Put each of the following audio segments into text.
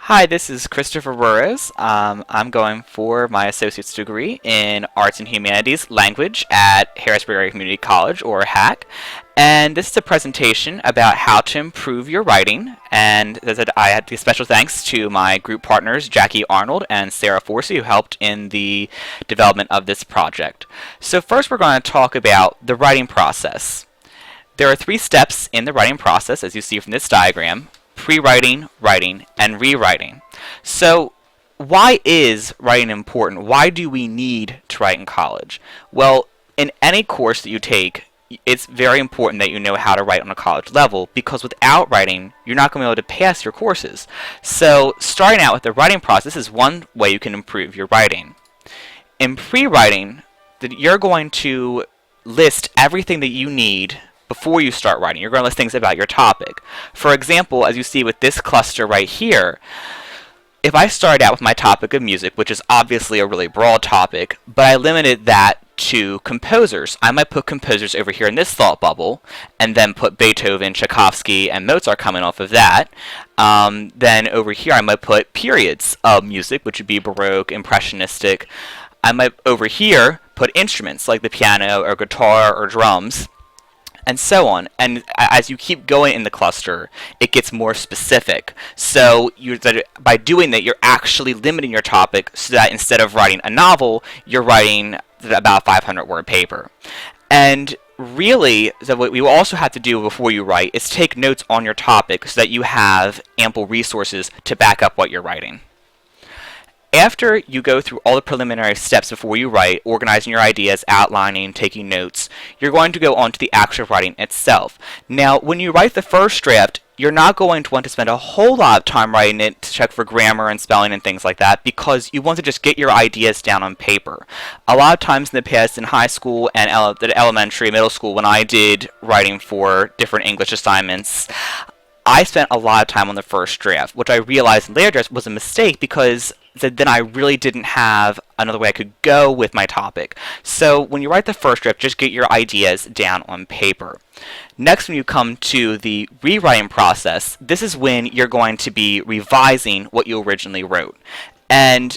Hi, this is Christopher Borroughs. I'm going for my associate's degree in Arts and Humanities Language at Harrisburg Community College, or HACC. And this is a presentation about how to improve your writing. And as I said, I had to give special thanks to my group partners, Jackie Arnold and Sarah Forcey, who helped in the development of this project. So first we're going to talk about the writing process. There are 3 steps in the writing process, as you see from this diagram: pre-writing, writing, and rewriting. So why is writing important? Why do we need to write in college? Well, in any course that you take, it's very important that you know how to write on a college level, because without writing, you're not going to be able to pass your courses. So starting out with the writing process is one way you can improve your writing. In pre-writing, you're going to list everything that you need before you start writing. You're going to list things about your topic. For example, as you see with this cluster right here, if I started out with my topic of music, which is obviously a really broad topic, but I limited that to composers, I might put composers over here in this thought bubble, and then put Beethoven, Tchaikovsky, and Mozart coming off of that. Then over here I might put periods of music, which would be Baroque, Impressionistic. I might over here put instruments like the piano or guitar or drums, and so on. And as you keep going in the cluster, it gets more specific. So by doing that, you're actually limiting your topic, so that instead of writing a novel, you're writing about 500-word paper. And really, so what you also have to do before you write is take notes on your topic so that you have ample resources to back up what you're writing. After you go through all the preliminary steps before you write, organizing your ideas, outlining, taking notes, you're going to go on to the actual writing itself. Now, when you write the first draft, you're not going to want to spend a whole lot of time writing it to check for grammar and spelling and things like that, because you want to just get your ideas down on paper. A lot of times in the past, in high school and elementary, middle school, when I did writing for different English assignments, I spent a lot of time on the first draft, which I realized in later drafts was a mistake, because then I really didn't have another way I could go with my topic. So when you write the first draft, just get your ideas down on paper. Next, when you come to the rewriting process, this is when you're going to be revising what you originally wrote. And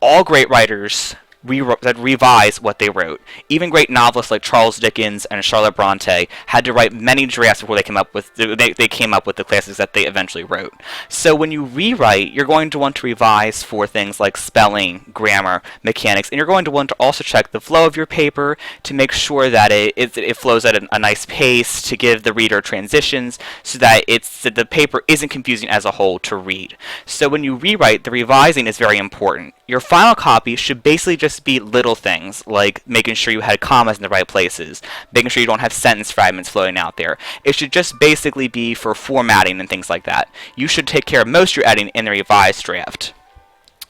all great writers revise what they wrote. Even great novelists like Charles Dickens and Charlotte Bronte had to write many drafts before they came up with the classics that they eventually wrote. So when you rewrite, you're going to want to revise for things like spelling, grammar, mechanics, and you're going to want to also check the flow of your paper to make sure that it flows at a nice pace, to give the reader transitions, so that the paper isn't confusing as a whole to read. So when you rewrite, the revising is very important. Your final copy should basically just be little things, like making sure you had commas in the right places, making sure you don't have sentence fragments floating out there. It should just basically be for formatting and things like that. You should take care of most of your editing in the revised draft.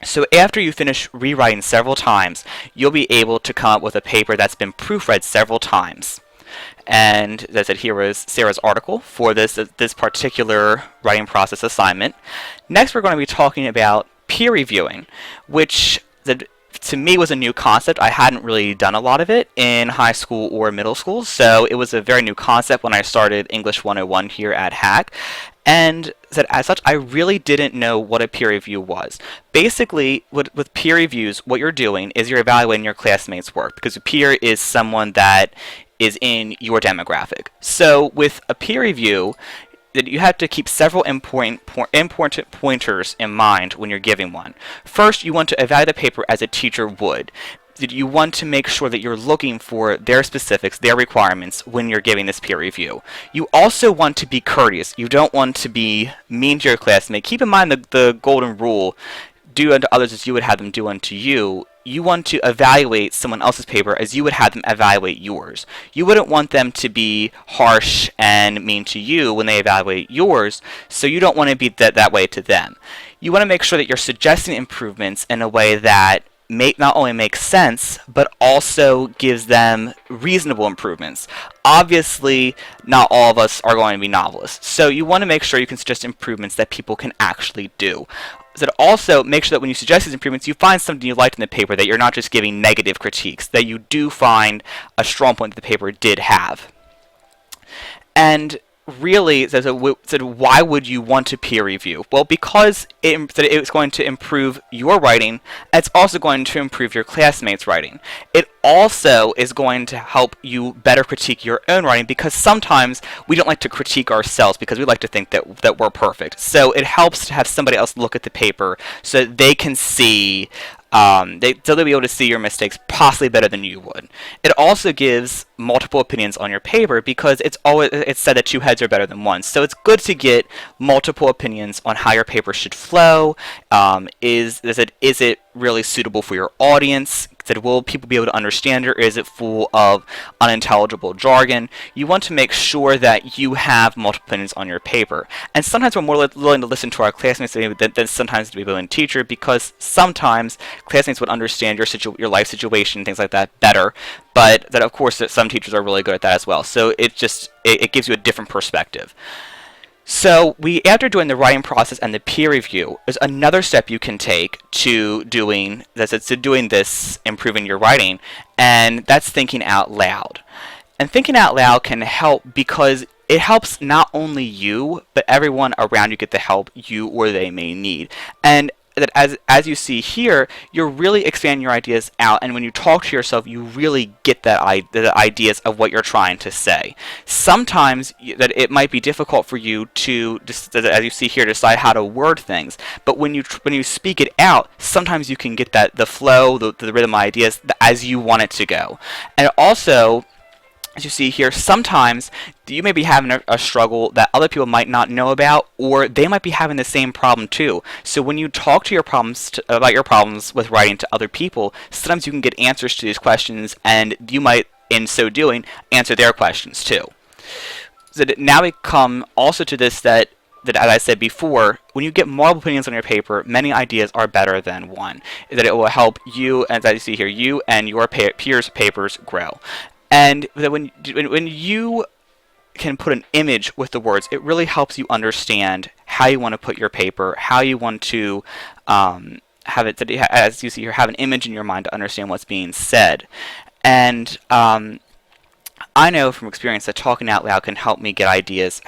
So after you finish rewriting several times, you'll be able to come up with a paper that's been proofread several times. And as I said, here was Sarah's article for this particular writing process assignment. Next, we're going to be talking about peer reviewing, which to me was a new concept. I hadn't really done a lot of it in high school or middle school, so it was a very new concept when I started English 101 here at HACC. And as such, I really didn't know what a peer review was. Basically, with peer reviews, what you're doing is you're evaluating your classmates' work, because a peer is someone that is in your demographic. So with a peer review, you have to keep several important pointers in mind when you're giving one. First, you want to evaluate the paper as a teacher would. You want to make sure that you're looking for their specifics, their requirements when you're giving this peer review. You also want to be courteous. You don't want to be mean to your classmate. Keep in mind the golden rule: do unto others as you would have them do unto you. You want to evaluate someone else's paper as you would have them evaluate yours. You wouldn't want them to be harsh and mean to you when they evaluate yours, so you don't want to be that way to them. You want to make sure that you're suggesting improvements in a way that not only makes sense, but also gives them reasonable improvements. Obviously, not all of us are going to be novelists, so you want to make sure you can suggest improvements that people can actually do. So also make sure that when you suggest these improvements, you find something you liked in the paper, that you're not just giving negative critiques, that you do find a strong point that the paper did have. And really, why would you want to peer review? Well, because it's going to improve your writing, it's also going to improve your classmates' writing. It also is going to help you better critique your own writing, because sometimes we don't like to critique ourselves because we like to think that we're perfect. So it helps to have somebody else look at the paper so that they can see they'll be able to see your mistakes possibly better than you would. It also gives multiple opinions on your paper, because it's said that two heads are better than one. So it's good to get multiple opinions on how your paper should flow. Is it really suitable for your audience? Will people be able to understand it, or is it full of unintelligible jargon? You want to make sure that you have multiple opinions on your paper. And sometimes we're more willing to listen to our classmates than sometimes to be willing to teacher, because sometimes classmates would understand your life situation, things like that, better. But that, of course, that some teachers are really good at that as well. So it gives you a different perspective. So after doing the writing process and the peer review, there's another step you can take to doing this, improving your writing, and that's thinking out loud. And thinking out loud can help because it helps not only you, but everyone around you get the help you or they may need. And that as you see here, you're really expanding your ideas out, and when you talk to yourself, you really get the ideas of what you're trying to say. Sometimes that it might be difficult for you to, as you see here, decide how to word things. But when you speak it out, sometimes you can get the flow, the rhythm of ideas as you want it to go. And also, as you see here, sometimes you may be having a struggle that other people might not know about, or they might be having the same problem too. So when you talk to about your problems with writing to other people, sometimes you can get answers to these questions, and you might, in so doing, answer their questions too. So now we come also to this that as I said before, when you get multiple opinions on your paper, many ideas are better than one. That it will help you, as you see here, you and your peers' papers grow. And that when you can put an image with the words, it really helps you understand how you want to put your paper, how you want to have it, as you see here, have an image in your mind to understand what's being said. And I know from experience that talking out loud can help me get ideas.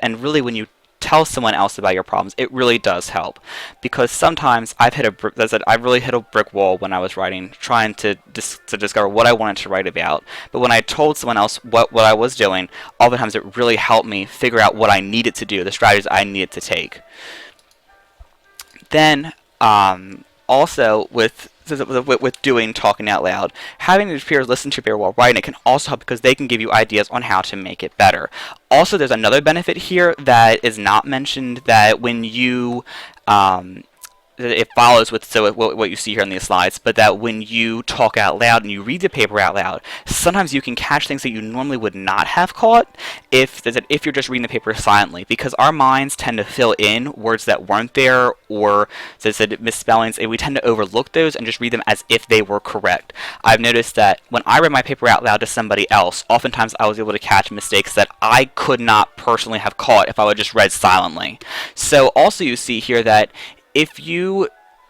And really, when you tell someone else about your problems, it really does help, because sometimes I've really hit a brick wall when I was writing, trying to discover what I wanted to write about. But when I told someone else what I was doing, oftentimes it really helped me figure out what I needed to do, the strategies I needed to take. Then also with doing talking out loud, having your peers listen to your paper while writing it can also help, because they can give you ideas on how to make it better. Also, there's another benefit here that is not mentioned, that when you it follows with what you see here on these slides, but that when you talk out loud and you read the paper out loud, sometimes you can catch things that you normally would not have caught if you're just reading the paper silently, because our minds tend to fill in words that weren't there, or misspellings, and we tend to overlook those and just read them as if they were correct. I've noticed that when I read my paper out loud to somebody else, oftentimes I was able to catch mistakes that I could not personally have caught if I would just read silently. So also you see here that if you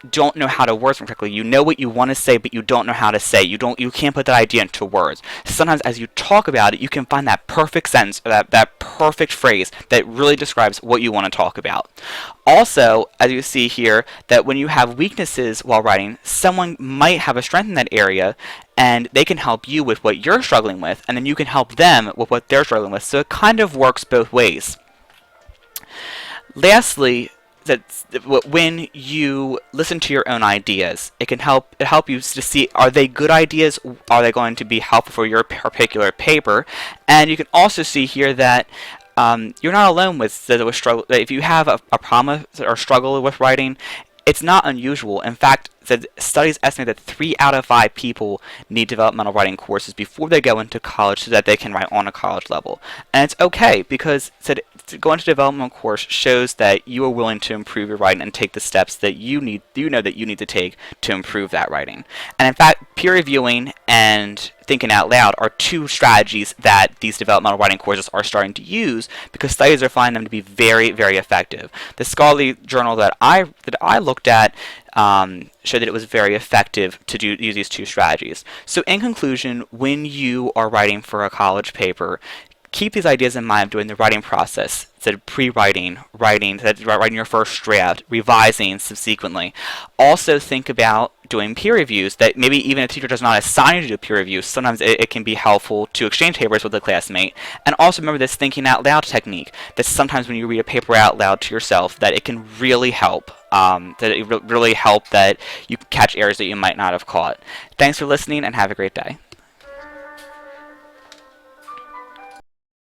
don't know how to word something correctly, you know what you want to say, but you don't know how to say. You can't put that idea into words. Sometimes as you talk about it, you can find that perfect sentence, or that perfect phrase that really describes what you want to talk about. Also, as you see here, that when you have weaknesses while writing, someone might have a strength in that area, and they can help you with what you're struggling with, and then you can help them with what they're struggling with. So it kind of works both ways. Lastly, when you listen to your own ideas, it can help you to see, are they good ideas? Are they going to be helpful for your particular paper? And you can also see here that you're not alone with the struggle. If you have a problem or struggle with writing, it's not unusual. In fact, the studies estimate that 3 out of 5 people need developmental writing courses before they go into college so that they can write on a college level. And it's okay, because going to developmental course shows that you are willing to improve your writing and take the steps that you need to take to improve that writing. And in fact, peer reviewing and thinking out loud are 2 strategies that these developmental writing courses are starting to use, because studies are finding them to be very, very effective. The scholarly journal that I looked at showed that it was very effective to use these 2 strategies. So in conclusion, when you are writing for a college paper, keep these ideas in mind during the writing process. Instead of pre-writing, writing your first draft, revising subsequently. Also think about doing peer reviews that maybe even if a teacher does not assign you to do peer reviews, sometimes it can be helpful to exchange papers with a classmate. And also remember this thinking out loud technique, that sometimes when you read a paper out loud to yourself, that it can really help. That it really help that you catch errors that you might not have caught. Thanks for listening and have a great day.